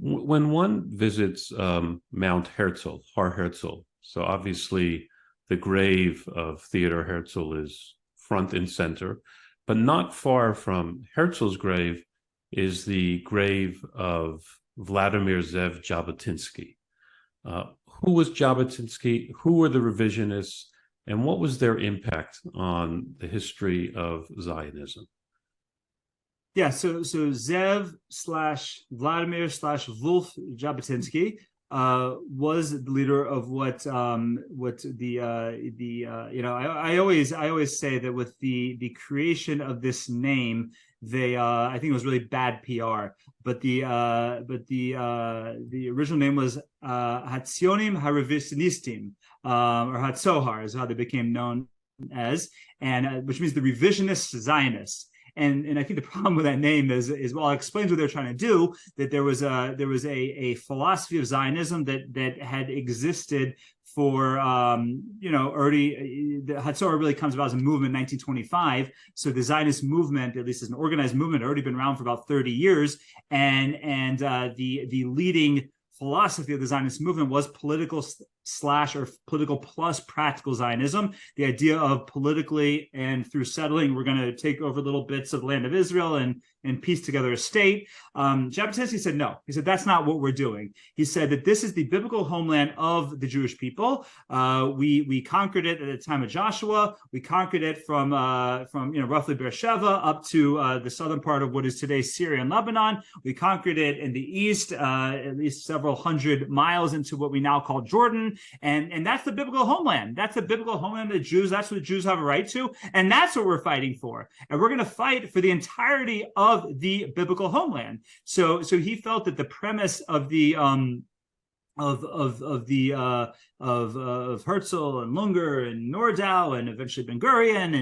When one visits Mount Herzl, Har Herzl, so obviously the grave of Theodor Herzl is front and center, but not far from Herzl's grave is the grave of Vladimir Zeev Jabotinsky. Who was Jabotinsky? Who were the revisionists? And what was their impact on the history of Zionism? Yeah, so Zev / Vladimir / Wolf Jabotinsky was the leader of what I always say that with the creation of this name, they I think it was really bad PR, but the original name was Hatzionim Harevisionistim, or Hatzohar is how they became known as, and which means the revisionist Zionists. And I think the problem with that name is well, it explains what they're trying to do. That there was a philosophy of Zionism that had existed for already. The Hatzor really comes about as a movement in 1925. So the Zionist movement, at least as an organized movement, had already been around for about 30 years, and the leading philosophy of the Zionist movement was political plus practical Zionism, the idea of politically and through settling, we're going to take over little bits of the land of Israel and piece together a state. Jabotinsky said no. He said that's not what we're doing. He said that this is the biblical homeland of the Jewish people. We conquered it at the time of Joshua. We conquered it from roughly Beersheba up to the southern part of what is today Syria and Lebanon. We conquered it in the east, at least several hundred miles into what we now call Jordan. And that's the biblical homeland. That's the biblical homeland of the Jews. That's what the Jews have a right to. And that's what we're fighting for. And we're going to fight for the entirety of the biblical homeland. So he felt that the premise of the of Herzl and Lunger and Nordau and eventually Ben Gurion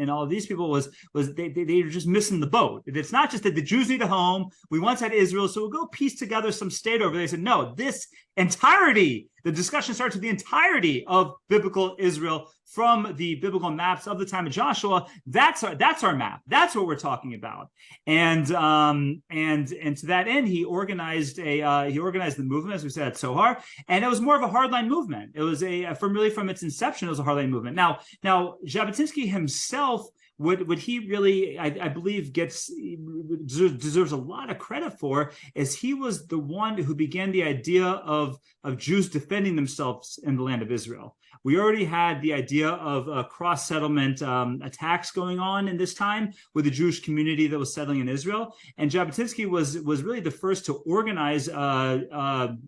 and all of these people was they were just missing the boat. It's not just that the Jews need a home. We once had Israel, so we'll go piece together some state over there. They said, no, this entirety, the discussion starts with the entirety of biblical Israel from the biblical maps of the time of Joshua. That's our map. That's what we're talking about. And to that end, he organized the movement, as we said, at Sohar, and it was more of a hardline movement. It was from its inception, it was a hardline movement. Now Jabotinsky himself, what he really, I believe, deserves a lot of credit for is he was the one who began the idea of Jews defending themselves in the land of Israel. We already had the idea of cross-settlement attacks going on in this time with the Jewish community that was settling in Israel. And Jabotinsky was really the first to organize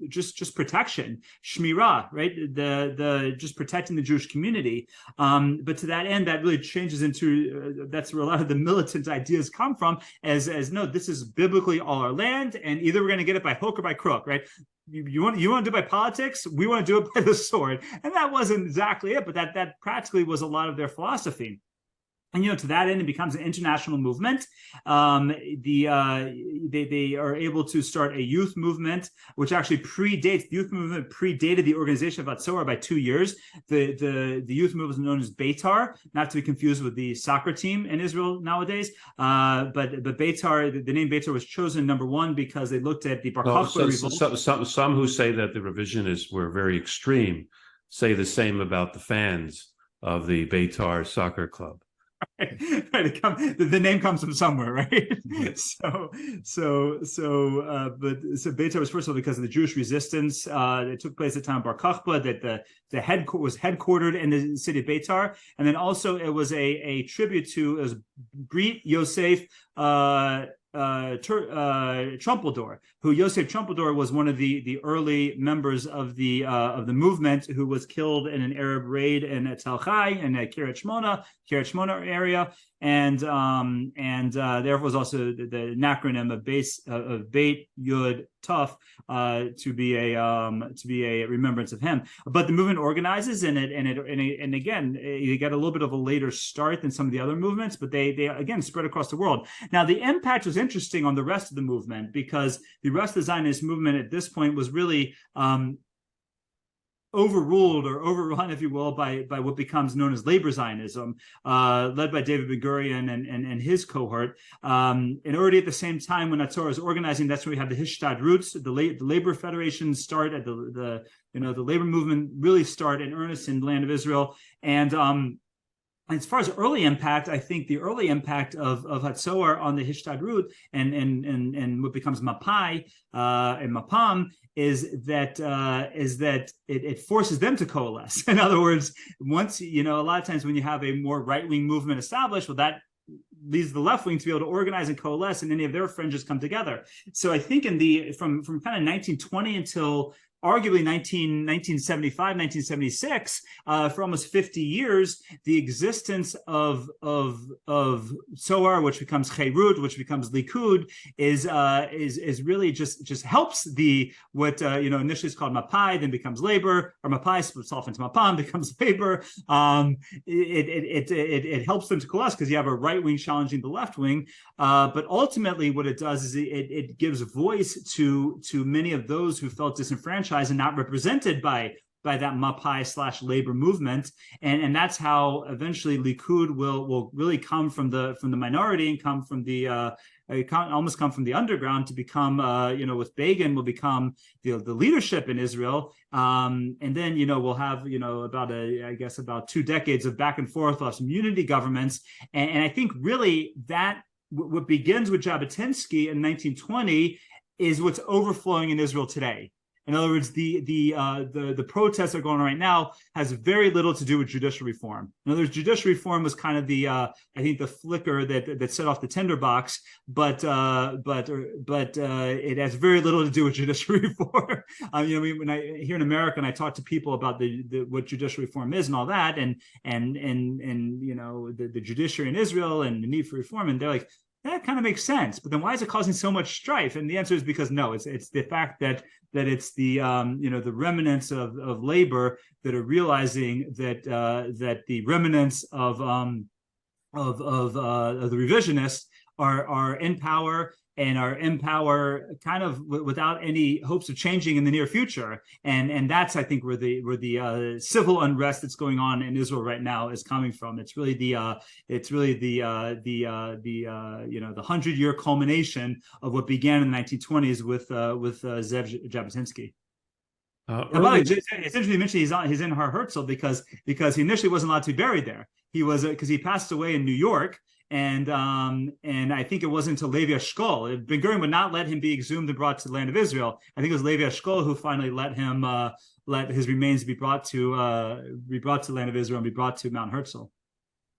just protection, shmirah, right? The just protecting the Jewish community. But to that end, that really changes into that's where a lot of the militant ideas come from. As no, this is biblically all our land, and either we're going to get it by hook or by crook, right? You want to do it by politics, we want to do it by the sword. And that wasn't exactly it, but that practically was a lot of their philosophy. And to that end, it becomes an international movement. They are able to start a youth movement, which actually predates the organization of Hatzohar by 2 years. The youth movement is known as Betar, not to be confused with the soccer team in Israel nowadays. But Betar, the name Betar was chosen, number one, because they looked at the Bar Kokhba revolt. Some who say that the revisionists were very extreme say the same about the fans of the Betar soccer club. Right. The name comes from somewhere, right? Mm-hmm. But Betar was first of all because of the Jewish resistance that took place at the time of Bar Kokhba, that the was headquartered in the city of Betar, and then also it was a tribute to Brit Yosef Trumpeldor, who Yosef Trumpeldor was one of the early members of the movement, who was killed in an Arab raid in Tel Chai in the Kiryat Shmona area, and therefore was also the acronym of Beit Yud Tuf to be a remembrance of him. But the movement organizes and again they got a little bit of a later start than some of the other movements, but they again spread across the world. Now the impact was interesting on the rest of the movement because the rest of the Zionist movement at this point was really overruled or overrun, if you will, by what becomes known as labor Zionism, led by David Ben Gurion and his cohort. And already at the same time when Hatzor is organizing, that's when we have the Hishtadrut, the labor federations start at the labor movement really start in earnest in the land of Israel. And as far as early impact, I think the early impact of Hatzor on the Hishtadrut and what becomes Mapai and Mapam is that it forces them to coalesce. In other words, once, a lot of times when you have a more right-wing movement established, well, that leads the left wing to be able to organize and coalesce, and any of their fringes come together. So I think from kind of 1920 until arguably 1975, 1976, for almost 50 years, the existence of Soar, which becomes Cheirut, which becomes Likud, is really just helps what initially is called Mapai, then becomes labor, or Mapai splits off into Mapam, becomes labor. It helps them to coalesce because you have a right wing challenging the left wing, but ultimately what it does is it gives voice to many of those who felt disenfranchised and not represented by that Mapai / labor movement, and that's how eventually Likud will really come from the minority and come from almost come from the underground to become with Begin will become the leadership in Israel, and then we'll have about 2 decades of back and forth of some unity governments, and I think really that what begins with Jabotinsky in 1920 is what's overflowing in Israel today. In other words, the protests that are going on right now has very little to do with judicial reform. In other words, judicial reform was kind of the flicker that set off the tinderbox, but it has very little to do with judicial reform. When I here in America and I talk to people about what judicial reform is and all that, and the judiciary in Israel and the need for reform, and they're like, that kind of makes sense, but then why is it causing so much strife? And the answer is because no, it's the fact that it's the the remnants of labor that are realizing that the remnants of the revisionists are in power, and are in power kind of without any hopes of changing in the near future, and that's I think where the civil unrest that's going on in Israel right now is coming from. It's really the 100-year culmination of what began in the 1920s with Zeev Jabotinsky. By the way, it's interesting to mention he's in Har Herzl because he initially wasn't allowed to be buried there. He was because he passed away in New York. And I think it wasn't until Levi Eshkol. Ben Gurion would not let him be exhumed and brought to the land of Israel. I think it was Levi Eshkol who finally let his remains be brought to the land of Israel and be brought to Mount Herzl.